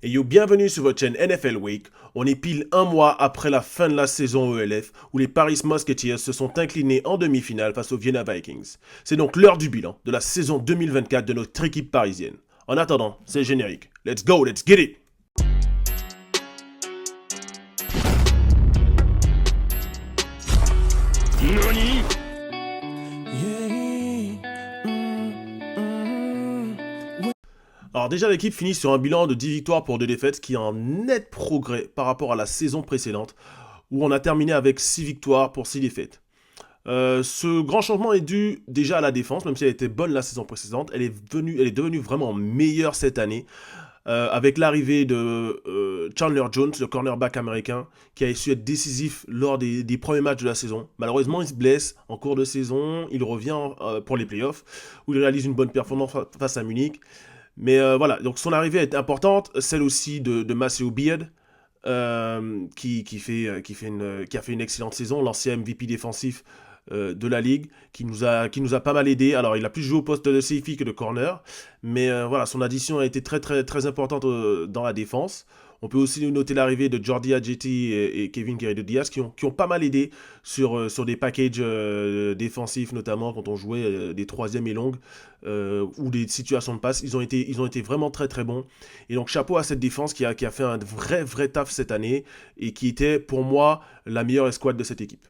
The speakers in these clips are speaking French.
Et yo, bienvenue sur votre chaîne NFL Week. On est pile un mois après la fin de la saison ELF où les Paris Musketeers se sont inclinés en demi-finale face aux Vienna Vikings. C'est donc l'heure du bilan de la saison 2024 de notre équipe parisienne. En attendant, c'est le générique. Let's go, let's get it! NANI? Alors déjà l'équipe finit sur un bilan de 10 victoires pour 2 défaites, qui est un net progrès par rapport à la saison précédente, où on a terminé avec 6 victoires pour 6 défaites. Ce grand changement est dû déjà à la défense, même si elle était bonne la saison précédente, elle est devenue vraiment meilleure cette année, avec l'arrivée de Chandler Jones, le cornerback américain, qui a su être décisif lors des premiers matchs de la saison. Malheureusement, il se blesse en cours de saison, il revient pour les playoffs, où il réalise une bonne performance face à Munich. Mais voilà, donc son arrivée est importante, celle aussi de Maceo Beard, qui a fait une excellente saison, l'ancien MVP défensif de la ligue, qui nous a pas mal aidé. Alors il a plus joué au poste de safety que de corner, mais voilà, son addition a été très très très importante dans la défense. On peut aussi noter l'arrivée de Jordi Ajeti et Kevin Guerrero-Diaz qui ont pas mal aidé sur des packages défensifs, notamment quand on jouait des troisièmes et longues ou des situations de passe. Ils ont été vraiment très très bons. Et donc chapeau à cette défense qui a fait un vrai taf cette année et qui était pour moi la meilleure escouade de cette équipe.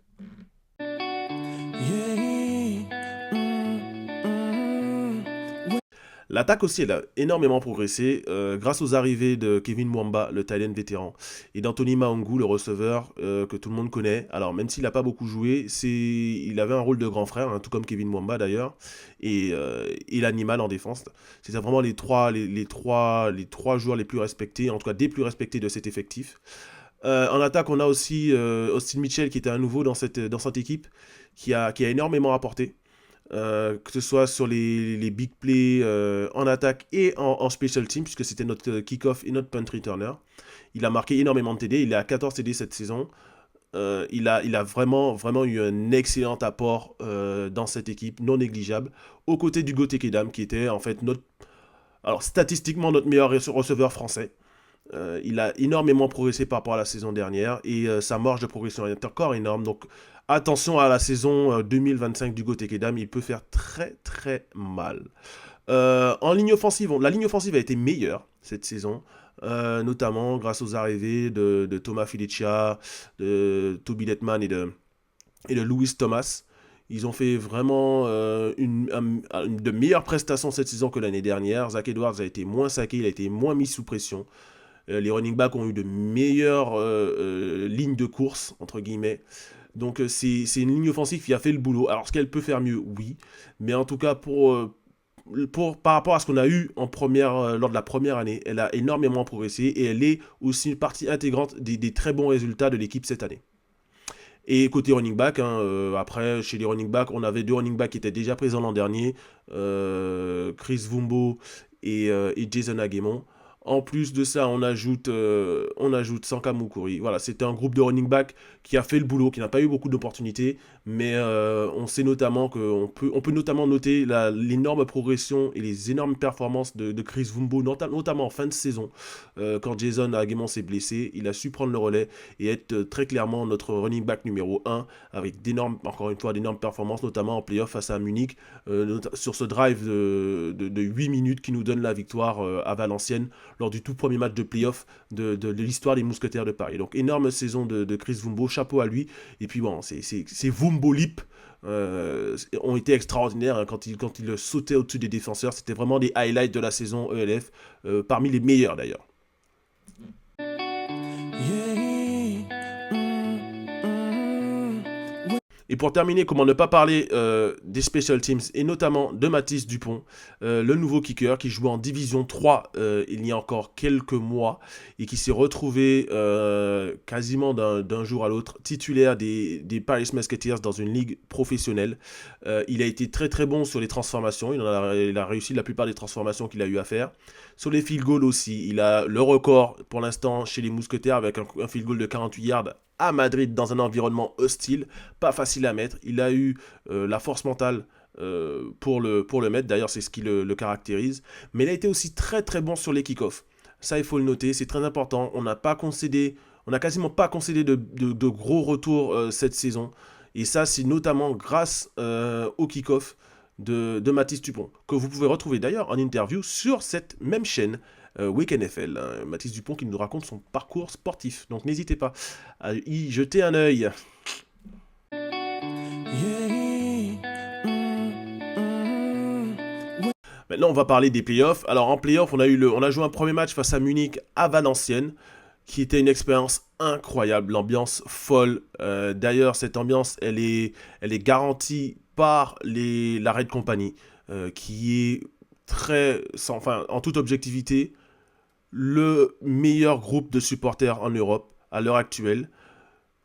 L'attaque aussi, elle a énormément progressé grâce aux arrivées de Kevin Mwamba, le tight end vétéran, et d'Anthony Maungu, le receveur que tout le monde connaît. Alors, même s'il n'a pas beaucoup joué, il avait un rôle de grand frère, hein, tout comme Kevin Mwamba d'ailleurs, et l'animal en défense. C'était vraiment les trois joueurs les plus respectés, en tout cas des plus respectés de cet effectif. En attaque, on a aussi Austin Mitchell qui était à nouveau dans cette équipe, qui a énormément apporté. Que ce soit sur les big plays en attaque et en special team, puisque c'était notre kick-off et notre punt returner. Il a marqué énormément de TD, il est à 14 TD cette saison. Il a vraiment eu un excellent apport dans cette équipe, non négligeable, aux côtés d'Hugo Tekedam, qui était en fait statistiquement notre meilleur receveur français. Il a énormément progressé par rapport à la saison dernière et sa marge de progression est encore énorme. Donc attention à la saison 2025 d'Hugo Tekedam, il peut faire très très mal. En ligne offensive, la ligne offensive a été meilleure cette saison, notamment grâce aux arrivées de Thomas Filicia, de Toby Letman et de Louis Thomas. Ils ont fait vraiment de meilleures prestations cette saison que l'année dernière. Zach Edwards a été moins saqué, il a été moins mis sous pression. Les running backs ont eu de meilleures lignes de course, entre guillemets. Donc c'est une ligne offensive qui a fait le boulot. Alors, est-ce qu'elle peut faire mieux? Oui. Mais en tout cas, par rapport à ce qu'on a eu lors de la première année, elle a énormément progressé et elle est aussi une partie intégrante des très bons résultats de l'équipe cette année. Et côté running back, après, chez les running backs, on avait 2 running backs qui étaient déjà présents l'an dernier, Chris Vumbo et Jason Aguemon. En plus de ça, on ajoute Sanka Mukuri. Voilà, c'était un groupe de running back qui a fait le boulot, qui n'a pas eu beaucoup d'opportunités, mais on sait notamment on peut notamment noter l'énorme progression et les énormes performances de Chris Vumbo, notamment en fin de saison, quand Jason Aguemon s'est blessé. Il a su prendre le relais et être très clairement notre running back numéro 1, avec encore une fois, d'énormes performances, notamment en playoff face à Munich, sur ce drive de 8 minutes qui nous donne la victoire à Valenciennes, lors du tout premier match de playoff de l'histoire des Mousquetaires de Paris. Donc énorme saison de Chris Vumbo, chapeau à lui. Et puis bon, ces Vumbo Leap ont été extraordinaires hein, quand il sautait au-dessus des défenseurs. C'était vraiment des highlights de la saison ELF, parmi les meilleurs d'ailleurs. Et pour terminer, comment ne pas parler des special teams et notamment de Mathis Dupont, le nouveau kicker qui jouait en Division 3 il y a encore quelques mois et qui s'est retrouvé quasiment d'un jour à l'autre titulaire des Paris Musketeers dans une ligue professionnelle. Il a été très très bon sur les transformations, il a réussi la plupart des transformations qu'il a eu à faire. Sur les field goals aussi, il a le record pour l'instant chez les Mousquetaires avec un field goal de 48 yards à Madrid dans un environnement hostile, pas facile à mettre. Il a eu la force mentale pour le mettre, d'ailleurs c'est ce qui le caractérise, mais il a été aussi très très bon sur les kick-offs. Ça, il faut le noter, c'est très important. On n'a quasiment pas concédé de gros retours cette saison. Et ça, c'est notamment grâce au kick-off de Mathis Dupont, que vous pouvez retrouver d'ailleurs en interview sur cette même chaîne, Week NFL. Hein. Mathis Dupont qui nous raconte son parcours sportif. Donc n'hésitez pas à y jeter un œil. Maintenant, on va parler des playoffs. Alors, en playoffs, on a joué un premier match face à Munich à Valenciennes, qui était une expérience incroyable, l'ambiance folle. D'ailleurs, cette ambiance, elle est garantie par la Red Company, qui est enfin, en toute objectivité, le meilleur groupe de supporters en Europe à l'heure actuelle.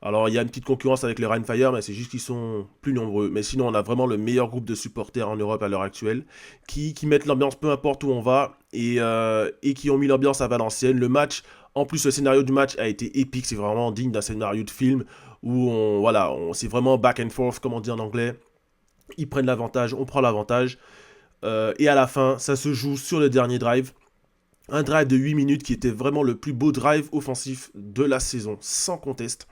Alors, il y a une petite concurrence avec les Rheinfire, mais c'est juste qu'ils sont plus nombreux. Mais sinon, on a vraiment le meilleur groupe de supporters en Europe à l'heure actuelle, qui mettent l'ambiance peu importe où on va, et qui ont mis l'ambiance à Valenciennes. Le match, en plus, le scénario du match a été épique, c'est vraiment digne d'un scénario de film, où c'est vraiment back and forth, comme on dit en anglais. Ils prennent l'avantage, on prend l'avantage. Et à la fin, ça se joue sur le dernier drive. Un drive de 8 minutes qui était vraiment le plus beau drive offensif de la saison, sans conteste.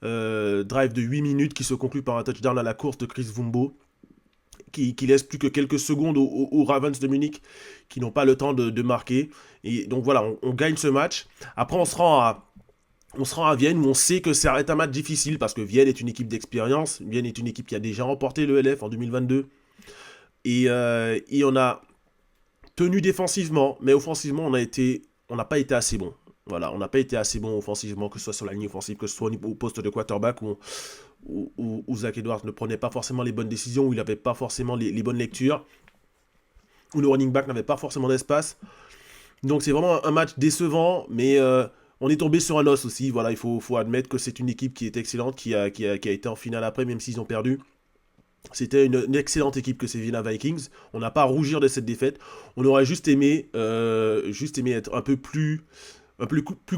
Drive de 8 minutes qui se conclut par un touchdown à la course de Chris Wumbo, qui laisse plus que quelques secondes aux Ravens de Munich, qui n'ont pas le temps de marquer. Et donc voilà, on gagne ce match. Après, on se rend à Vienne, où on sait que ça va être un match difficile, parce que Vienne est une équipe d'expérience. Vienne est une équipe qui a déjà remporté le LF en 2022. Et on a tenu défensivement, mais offensivement, on n'a pas été assez bon. Voilà, on n'a pas été assez bon offensivement, que ce soit sur la ligne offensive, que ce soit au poste de quarterback, où Zach Edwards ne prenait pas forcément les bonnes décisions, où il n'avait pas forcément les bonnes lectures, où le running back n'avait pas forcément d'espace. Donc c'est vraiment un match décevant, mais on est tombé sur un os aussi. Voilà, il faut admettre que c'est une équipe qui est excellente, qui a été en finale après, même s'ils ont perdu. C'était une excellente équipe que ces Vienna Vikings. On n'a pas à rougir de cette défaite. On aurait juste aimé être un peu plus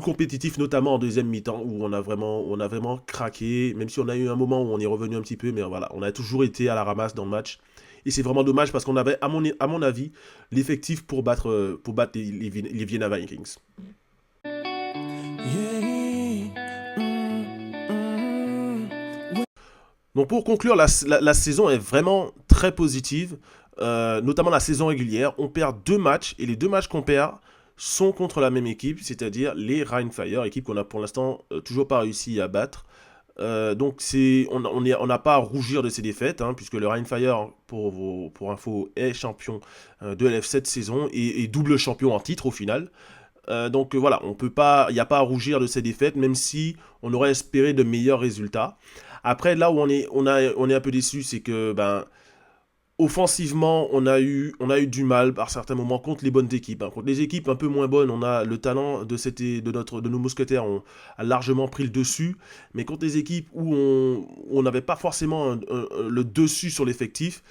compétitif, notamment en deuxième mi-temps, où on a vraiment craqué, même si on a eu un moment où on est revenu un petit peu, mais voilà, on a toujours été à la ramasse dans le match. Et c'est vraiment dommage parce qu'on avait, à mon avis, l'effectif pour battre les Vienna Vikings. Donc pour conclure, la saison est vraiment très positive, notamment la saison régulière. On perd 2 matchs, et les 2 matchs qu'on perd sont contre la même équipe, c'est-à-dire les Rheinfire, équipe qu'on a pour l'instant toujours pas réussi à battre. Donc on n'a pas à rougir de ces défaites, hein, puisque le Rheinfire, pour info, est champion de LF cette saison, et double champion en titre au final. Donc voilà, il n'y a pas à rougir de ces défaites, même si on aurait espéré de meilleurs résultats. Après, là où on est un peu déçu, c'est que offensivement, on a eu du mal par certains moments contre les bonnes équipes. Hein. Contre les équipes un peu moins bonnes, on a le talent de nos mousquetaires a largement pris le dessus. Mais contre les équipes où on n'avait pas forcément le dessus sur l'effectif,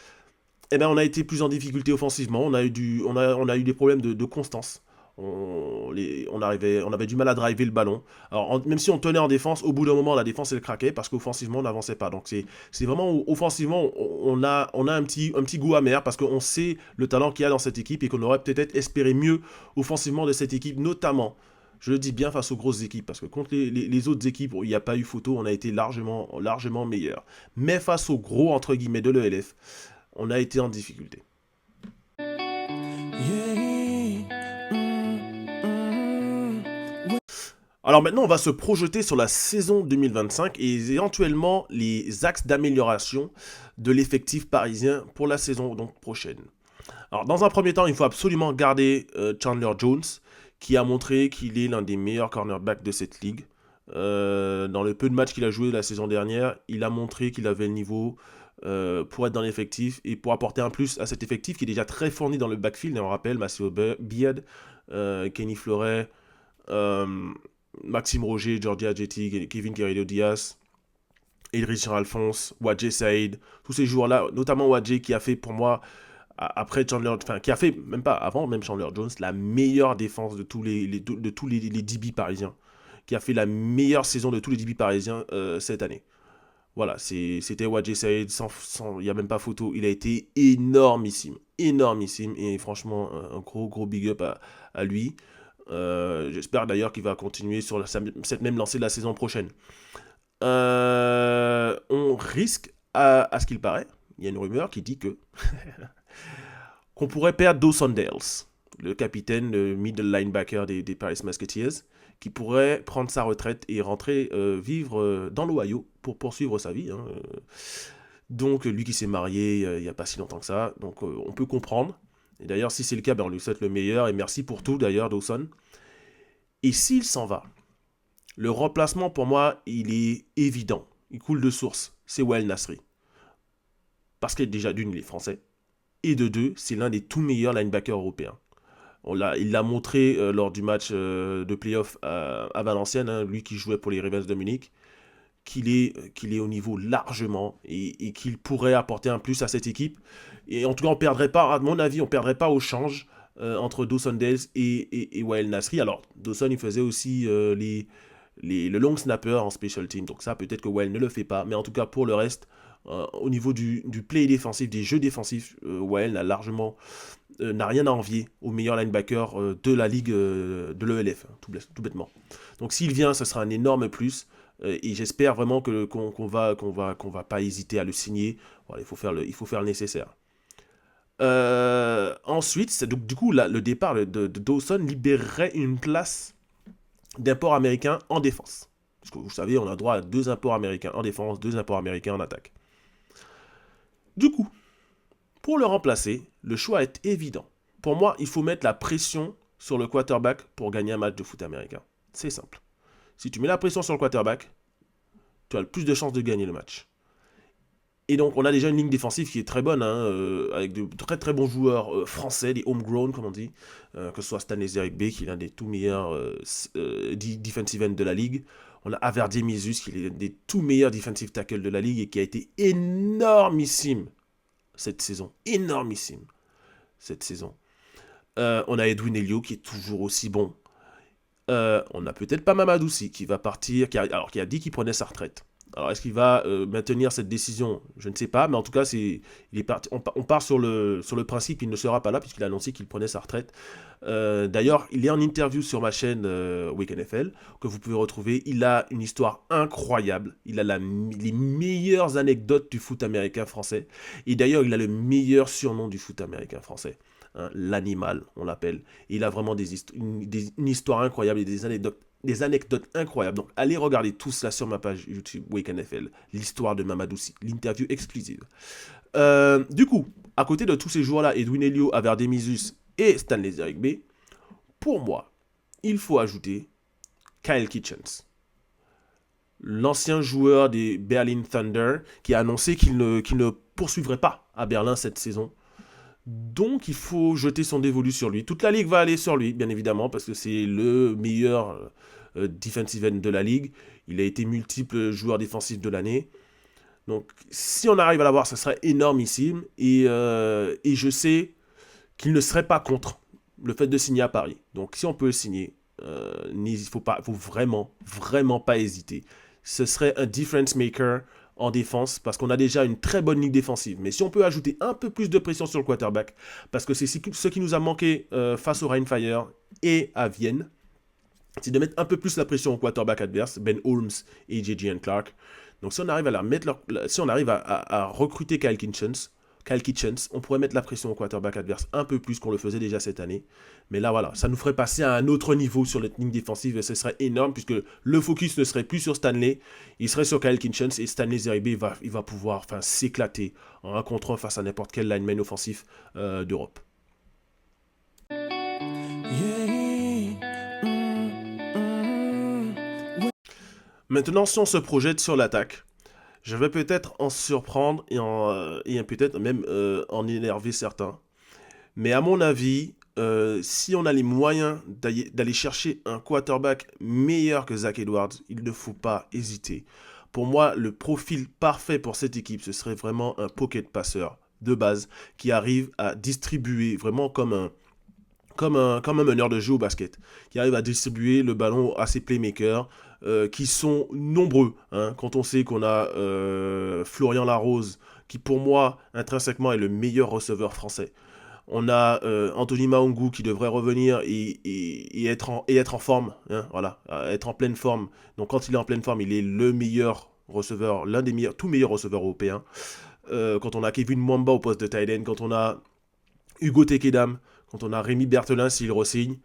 eh ben, on a été plus en difficulté offensivement. On a eu des problèmes de constance. On avait du mal à driver le ballon. Alors, même si on tenait en défense, au bout d'un moment, la défense elle craquait parce qu'offensivement on n'avançait pas. Donc c'est vraiment offensivement, on a un petit goût amer parce qu'on sait le talent qu'il y a dans cette équipe et qu'on aurait peut-être espéré mieux offensivement de cette équipe, notamment. Je le dis bien face aux grosses équipes, parce que contre les autres équipes, il n'y a pas eu photo, on a été largement meilleur. Mais face aux gros, entre guillemets, de l'ELF, on a été en difficulté. Alors maintenant, on va se projeter sur la saison 2025 et éventuellement les axes d'amélioration de l'effectif parisien pour la saison donc prochaine. Alors dans un premier temps, il faut absolument garder Chandler Jones, qui a montré qu'il est l'un des meilleurs cornerbacks de cette ligue. Dans le peu de matchs qu'il a joué la saison dernière, il a montré qu'il avait le niveau pour être dans l'effectif et pour apporter un plus à cet effectif qui est déjà très fourni dans le backfield. Et on rappelle Maceo Beard, Kenny Fleuret, Maxime Roger, Georgia Jetty, Kevin Querido-Diaz, Idriss Alphonse, Wadje Saïd, tous ces joueurs-là, notamment Wadje qui a fait pour moi, après Chandler, enfin qui a fait, même pas avant, même Chandler Jones, la meilleure défense de tous les DB parisiens, qui a fait la meilleure saison de tous les DB parisiens cette année. Voilà, c'était Wadje Saïd, il n'y a même pas photo, il a été énormissime, et franchement, un gros big up à lui. J'espère d'ailleurs qu'il va continuer sur cette même lancée de la saison prochaine. On risque, à ce qu'il paraît, il y a une rumeur qui dit que qu'on pourrait perdre Dawson Dales, le capitaine, le middle linebacker des Paris Musketeers, qui pourrait prendre sa retraite et rentrer vivre dans l'Ohio pour poursuivre sa vie. Donc lui qui s'est marié il n'y a pas si longtemps que ça, donc on peut comprendre. Et d'ailleurs, si c'est le cas, on lui souhaite le meilleur et merci pour tout d'ailleurs, Dawson. Et s'il s'en va, le remplacement pour moi, il est évident. Il coule de source. C'est Wael Nasri. Parce que déjà d'une, il est français. Et de deux, c'est l'un des tout meilleurs linebackers européens. Il l'a montré lors du match de playoff à Valenciennes, lui qui jouait pour les Ravens de Munich, qu'il est au niveau largement et qu'il pourrait apporter un plus à cette équipe. Et en tout cas, on perdrait pas, à mon avis, on perdrait pas au change entre Dawson Dales et Wael Nasri. Alors, Dawson, il faisait aussi le long snapper en special team. Donc ça, peut-être que Wael ne le fait pas. Mais en tout cas, pour le reste, au niveau du play défensif, des jeux défensifs, Wael n'a rien à envier au meilleur linebacker de la ligue de l'ELF, tout bêtement. Donc s'il vient, ce sera un énorme plus. Et j'espère vraiment qu'on va pas hésiter à le signer. Voilà, il faut faire le nécessaire. Ensuite, donc, du coup, le départ de Dawson libérerait une place d'import américain en défense. Parce que vous savez, on a droit à 2 imports américains en défense, 2 imports américains en attaque. Du coup, pour le remplacer, le choix est évident. Pour moi, il faut mettre la pression sur le quarterback pour gagner un match de foot américain. C'est simple. Si tu mets la pression sur le quarterback, tu as le plus de chances de gagner le match. Et donc, on a déjà une ligne défensive qui est très bonne, avec de très très bons joueurs français, des homegrown, comme on dit, que ce soit Stanley Zerigbe, qui est l'un des tout meilleurs defensive end de la ligue. On a Averdier Mizus, qui est l'un des tout meilleurs defensive tackle de la ligue et qui a été énormissime cette saison. Énormissime cette saison. On a Edwin Elio, qui est toujours aussi bon. On a peut-être pas Mamadoussi, qui va partir, qui a dit qu'il prenait sa retraite. Alors, est-ce qu'il va maintenir cette décision? Je ne sais pas, mais en tout cas, il est parti. On part sur le principe qu'il ne sera pas là, puisqu'il a annoncé qu'il prenait sa retraite. D'ailleurs, il est en interview sur ma chaîne Week NFL, que vous pouvez retrouver. Il a une histoire incroyable. Il a les meilleures anecdotes du foot américain français. Et d'ailleurs, il a le meilleur surnom du foot américain français. L'animal, on l'appelle. Il a vraiment une histoire incroyable et des anecdotes incroyables. Donc, allez regarder tout cela sur ma page YouTube Wake NFL, l'histoire de Mamadoussi, l'interview exclusive. Du coup, à côté de tous ces joueurs-là, Edwin Elio, Averdier Mizus et Stanley Zerigbe, pour moi, il faut ajouter Kyle Kitchens, l'ancien joueur des Berlin Thunder, qui a annoncé qu'il ne poursuivrait pas à Berlin cette saison. Donc, il faut jeter son dévolu sur lui. Toute la ligue va aller sur lui, bien évidemment, parce que c'est le meilleur defensive end de la ligue. Il a été multiple joueur défensif de l'année. Donc, si on arrive à l'avoir, ce serait énormissime. Et je sais qu'il ne serait pas contre le fait de signer à Paris. Donc, si on peut le signer, il faut vraiment, vraiment pas hésiter. Ce serait un difference maker en défense, parce qu'on a déjà une très bonne ligne défensive. Mais si on peut ajouter un peu plus de pression sur le quarterback, parce que c'est ce qui nous a manqué face au Rhein-Fire et à Vienne, c'est de mettre un peu plus la pression au quarterback adverse, Ben Holmes et J.J. Clark. Donc si on arrive à recruter Kyle Kitchens, on pourrait mettre la pression au quarterback adverse un peu plus qu'on le faisait déjà cette année. Mais là, voilà, ça nous ferait passer à un autre niveau sur la ligne défensive et ce serait énorme puisque le focus ne serait plus sur Stanley, il serait sur Kyle Kitchens et Stanley Zerigbe il va pouvoir s'éclater en 1 contre 1 face à n'importe quel lineman offensif d'Europe. Maintenant, si on se projette sur l'attaque, je vais peut-être en surprendre et peut-être même en énerver certains. Mais à mon avis, si on a les moyens d'aller chercher un quarterback meilleur que Zach Edwards, il ne faut pas hésiter. Pour moi, le profil parfait pour cette équipe, ce serait vraiment un pocket passeur de base qui arrive à distribuer vraiment comme un meneur de jeu au basket, qui arrive à distribuer le ballon à ses playmakers, qui sont nombreux. Quand on sait qu'on a Florian Larose, qui pour moi, intrinsèquement, est le meilleur receveur français. On a Anthony Maungu qui devrait revenir et être en forme. Hein, voilà, être en pleine forme. Donc quand il est en pleine forme, il est le meilleur receveur, l'un des meilleurs, tout meilleurs receveurs européens. Quand on a Kevin Mwamba au poste de tight end, quand on a Hugo Tekedam, quand on a Rémi Berthelin s'il re-signe.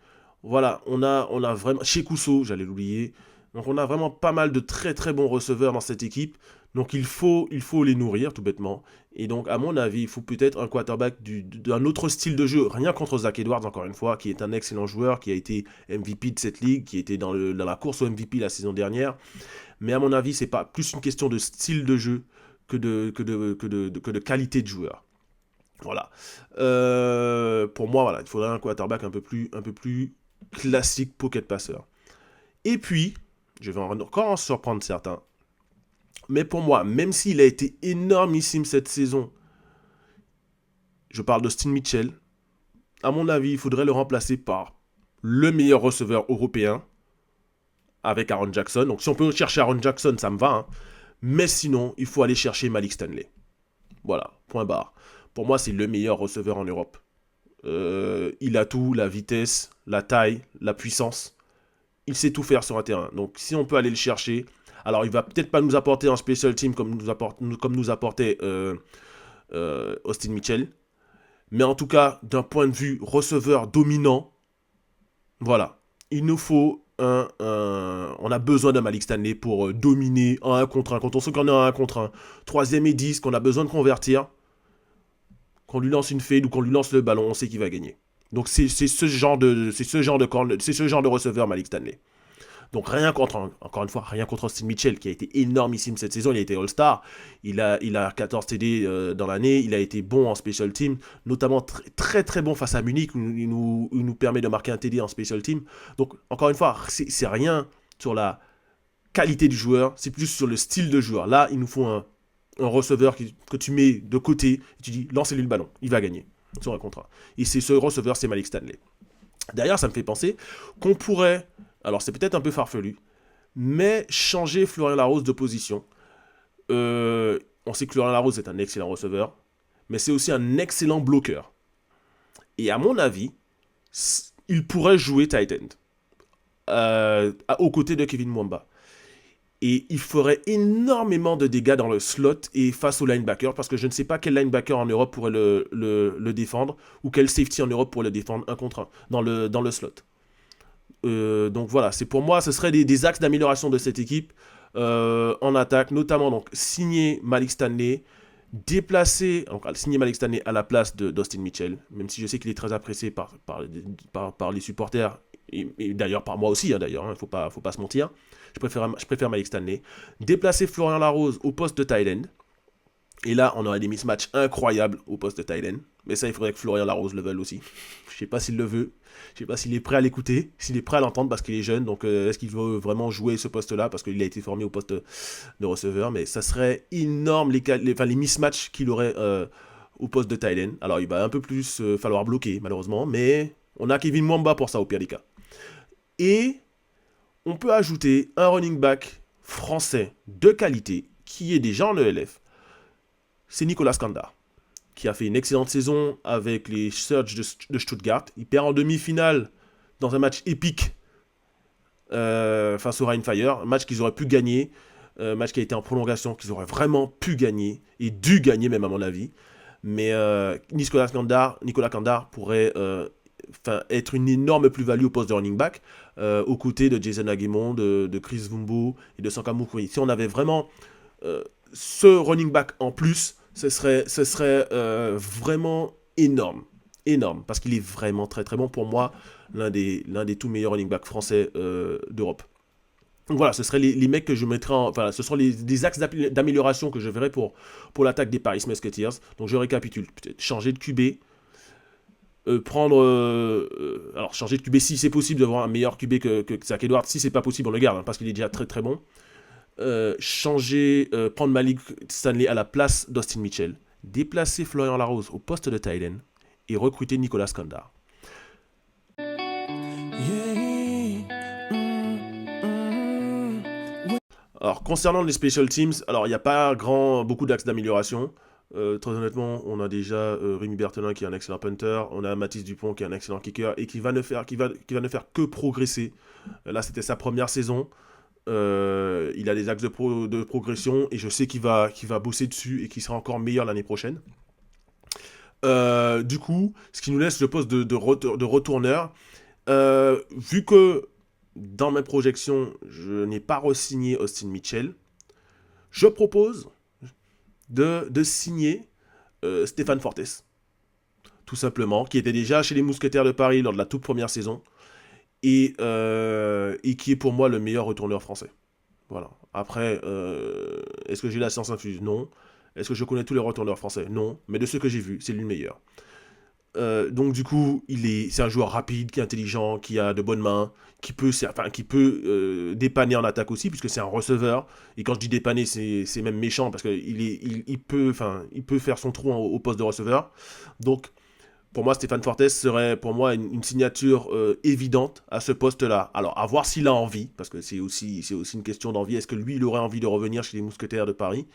Voilà, on a vraiment... Chez Cousso, j'allais l'oublier. Donc on a vraiment pas mal de très très bons receveurs dans cette équipe. Donc il faut les nourrir tout bêtement. Et donc à mon avis, il faut peut-être un quarterback d'un autre style de jeu. Rien contre Zach Edwards encore une fois, qui est un excellent joueur, qui a été MVP de cette ligue, qui était dans la course au MVP la saison dernière. Mais à mon avis, c'est pas plus une question de style de jeu que de qualité de joueur. Voilà. Pour moi, voilà, il faudrait un quarterback un peu plus classique pocket passeur. Et puis, je vais encore en surprendre certains. Mais pour moi, même s'il a été énormissime cette saison, je parle d'Austin Mitchell, à mon avis, il faudrait le remplacer par le meilleur receveur européen avec Aaron Jackson. Donc si on peut chercher Aaron Jackson, ça me va. Hein. Mais sinon, il faut aller chercher Malik Stanley. Voilà, point barre. Pour moi, c'est le meilleur receveur en Europe. Il a tout, la vitesse, la taille, la puissance. Il sait tout faire sur un terrain. Donc si on peut aller le chercher, alors il va peut-être pas nous apporter un special team comme nous apportait Austin Mitchell, mais en tout cas d'un point de vue receveur dominant, voilà, il nous faut on a besoin d'un Malik Stanley pour dominer en 1 contre 1. Quand on sait qu'on est en 1 contre 1, 3ème et 10, qu'on a besoin de convertir, qu'on lui lance une fade ou qu'on lui lance le ballon, on sait qu'il va gagner. Donc c'est ce genre de receveur Malik Stanley. Donc rien contre, encore une fois, rien contre Austin Mitchell qui a été énormissime cette saison, il a été All-Star, il a 14 TD dans l'année, il a été bon en special team, notamment très très bon face à Munich, où il nous permet de marquer un TD en special team. Donc encore une fois, c'est rien sur la qualité du joueur, c'est plus sur le style de joueur. Là, il nous faut un receveur que tu mets de côté, et tu dis lancez-lui le ballon, il va gagner sur un contrat. Et c'est ce receveur, c'est Malik Stanley. D'ailleurs, ça me fait penser qu'on pourrait, alors c'est peut-être un peu farfelu, mais changer Florian Larose de position. On sait que Florian Larose est un excellent receveur, mais c'est aussi un excellent bloqueur. Et à mon avis, il pourrait jouer tight end aux côtés de Kevin Mwamba. Et il ferait énormément de dégâts dans le slot et face au linebacker, parce que je ne sais pas quel linebacker en Europe pourrait le défendre, ou quel safety en Europe pourrait le défendre 1 contre 1 dans le slot. Donc voilà, c'est pour moi, ce serait des axes d'amélioration de cette équipe en attaque, notamment donc signer Malik Stanley, signer Malik Stanley à la place d'Austin Mitchell, même si je sais qu'il est très apprécié par les supporters, et d'ailleurs par moi aussi, hein, d'ailleurs, il ne faut pas se mentir. Je préfère Malik Stanley. Déplacer Florian Larose au poste de tight end. Et là, on aurait des mismatchs incroyables au poste de tight end. Mais ça, il faudrait que Florian Larose le veuille aussi. Je ne sais pas s'il le veut. Je ne sais pas s'il est prêt à l'écouter, s'il est prêt à l'entendre parce qu'il est jeune. Donc, est-ce qu'il veut vraiment jouer ce poste-là parce qu'il a été formé au poste de receveur. Mais ça serait énorme les mismatchs qu'il aurait au poste de tight end. Alors, il va un peu plus falloir bloquer, malheureusement. Mais on a Kevin Mwamba pour ça, au pire des cas. Et on peut ajouter un running back français de qualité qui est déjà en ELF. C'est Nicolas Kandar, qui a fait une excellente saison avec les Surge de Stuttgart. Il perd en demi-finale dans un match épique face au Rhein-Fire, un match qu'ils auraient pu gagner, un match qui a été en prolongation, qu'ils auraient vraiment pu gagner, et dû gagner même à mon avis. Mais Nicolas Kandar pourrait être une énorme plus-value au poste de running back, aux côtés de Jason Aguemon, de Chris Vumbo et de Sanka Mukuri. Si on avait vraiment ce running back en plus, ce serait vraiment énorme. Énorme, parce qu'il est vraiment très très bon. Pour moi, l'un des tout meilleurs running backs français d'Europe. Donc voilà, ce seraient les mecs que je mettrais enfin, ce sont les axes d'amélioration que je verrais pour l'attaque des Paris Musketeers. Donc je récapitule. Peut-être changer de QB, alors changer de QB si c'est possible, d'avoir un meilleur QB que Zach Edwards. Si c'est pas possible, on le garde, hein, parce qu'il est déjà très très bon. Prendre Malik Stanley à la place d'Austin Mitchell, déplacer Florian Larose au poste de tight end et recruter Nicolas Kandar. Alors concernant les special teams, alors il n'y a pas beaucoup d'axes d'amélioration. Très honnêtement, on a déjà Rémi Berthelin qui est un excellent punter, on a Mathis Dupont qui est un excellent kicker et qui va ne faire que progresser. Là, c'était sa première saison. Il a des axes de progression et je sais qu'il va bosser dessus et qu'il sera encore meilleur l'année prochaine. Du coup, ce qui nous laisse le poste de retourneur. Vu que dans mes projections, je n'ai pas re-signé Austin Mitchell, je propose de signer Stéphane Fortes, tout simplement, qui était déjà chez les Mousquetaires de Paris lors de la toute première saison, et qui est pour moi le meilleur retourneur français. Voilà. Après, est-ce que j'ai la science infuse? Non. Est-ce que je connais tous les retourneurs français? Non. Mais de ceux que j'ai vus, c'est lui le meilleur. Donc du coup, c'est un joueur rapide, qui est intelligent, qui a de bonnes mains, qui peut dépanner en attaque aussi, puisque c'est un receveur. Et quand je dis dépanner, c'est même méchant, parce qu'il peut faire son trou au poste de receveur. Donc pour moi, Stéphane Fortes serait pour moi une signature évidente à ce poste-là. Alors à voir s'il a envie, parce que c'est aussi une question d'envie. Est-ce que lui, il aurait envie de revenir chez les Mousquetaires de Paris?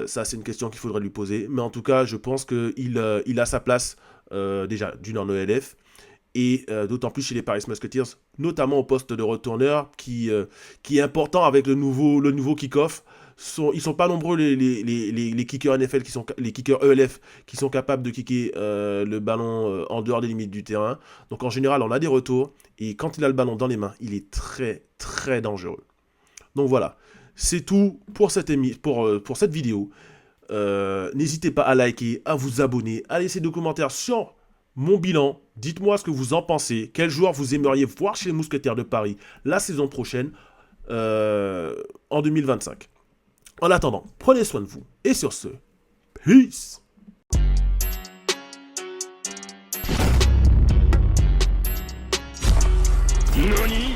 Ça, c'est une question qu'il faudrait lui poser. Mais en tout cas, je pense qu'il a sa place déjà d'une en ELF et d'autant plus chez les Paris Musketeers, notamment au poste de retourneur qui est important avec le nouveau kick-off. Ils sont pas nombreux les kickers NFL les kickers ELF qui sont capables de kicker le ballon en dehors des limites du terrain. Donc en général, on a des retours et quand il a le ballon dans les mains, il est très très dangereux. Donc voilà, c'est tout pour cette vidéo. N'hésitez pas à liker, à vous abonner, à laisser des commentaires sur mon bilan. Dites-moi ce que vous en pensez. Quel joueur vous aimeriez voir chez les Mousquetaires de Paris la saison prochaine en 2025. En attendant, prenez soin de vous. Et sur ce, peace. Nani?